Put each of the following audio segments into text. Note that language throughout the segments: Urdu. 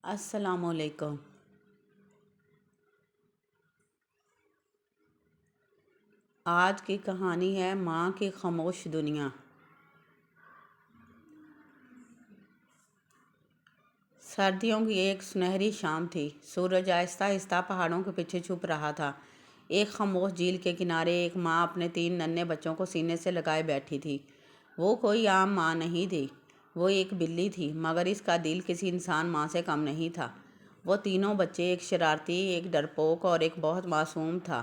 السلام علیکم۔ آج کی کہانی ہے ماں کی خاموش دنیا۔ سردیوں کی ایک سنہری شام تھی۔ سورج آہستہ آہستہ پہاڑوں کے پیچھے چھپ رہا تھا۔ ایک خاموش جھیل کے کنارے ایک ماں اپنے 3 ننھے بچوں کو سینے سے لگائے بیٹھی تھی۔ وہ کوئی عام ماں نہیں تھی، وہ ایک بلی تھی، مگر اس کا دل کسی انسان ماں سے کم نہیں تھا۔ وہ تینوں بچے، ایک شرارتی، ایک ڈرپوک اور ایک بہت معصوم تھا۔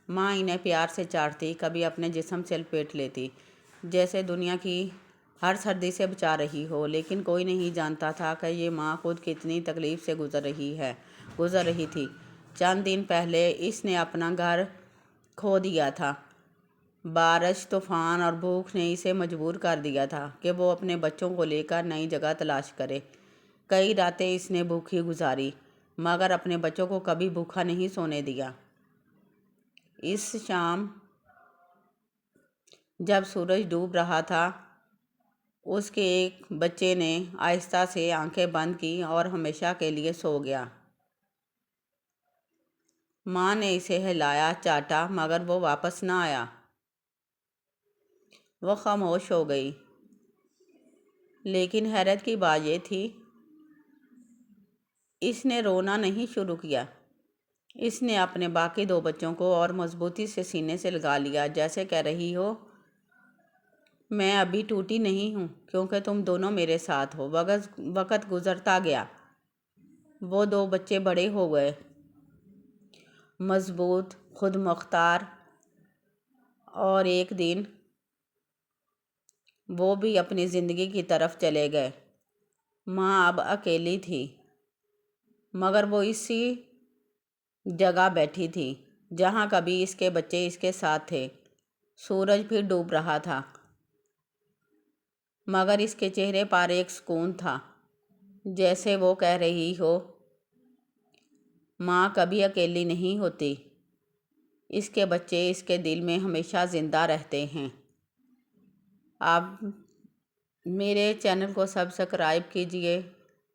ماں انہیں پیار سے چاٹتی، کبھی اپنے جسم سے لپیٹ لیتی، جیسے دنیا کی ہر سردی سے بچا رہی ہو۔ لیکن کوئی نہیں جانتا تھا کہ یہ ماں خود کتنی تکلیف سے گزر رہی تھی۔ چند دن پہلے اس نے اپنا گھر کھو دیا تھا۔ بارش، طوفان اور بھوک نے اسے مجبور کر دیا تھا کہ وہ اپنے بچوں کو لے کر نئی جگہ تلاش کرے۔ کئی راتیں اس نے بھوکی گزاری، مگر اپنے بچوں کو کبھی بھوکا نہیں سونے دیا۔ اس شام جب سورج ڈوب رہا تھا، اس کے ایک بچے نے آہستہ سے آنکھیں بند کی اور ہمیشہ کے لیے سو گیا۔ ماں نے اسے ہلایا، چاٹا، مگر وہ واپس نہ آیا۔ وہ خاموش ہو گئی۔ لیکن حیرت کی بات یہ تھی، اس نے رونا نہیں شروع کیا۔ اس نے اپنے باقی 2 بچوں کو اور مضبوطی سے سینے سے لگا لیا، جیسے کہہ رہی ہو، میں ابھی ٹوٹی نہیں ہوں، کیونکہ تم دونوں میرے ساتھ ہو۔ وقت گزرتا گیا۔ وہ 2 بچے بڑے ہو گئے، مضبوط، خود مختار، اور ایک دن وہ بھی اپنی زندگی کی طرف چلے گئے۔ ماں اب اکیلی تھی، مگر وہ اسی جگہ بیٹھی تھی جہاں کبھی اس کے بچے اس کے ساتھ تھے۔ سورج پھر ڈوب رہا تھا، مگر اس کے چہرے پر ایک سکون تھا، جیسے وہ کہہ رہی ہو، ماں کبھی اکیلی نہیں ہوتی، اس کے بچے اس کے دل میں ہمیشہ زندہ رہتے ہیں۔ آپ میرے چینل کو سبسکرائب کیجئے،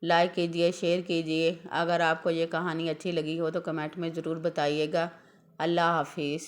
لائک کیجئے، شیئر کیجئے۔ اگر آپ کو یہ کہانی اچھی لگی ہو تو کمنٹ میں ضرور بتائیے گا۔ اللہ حافظ۔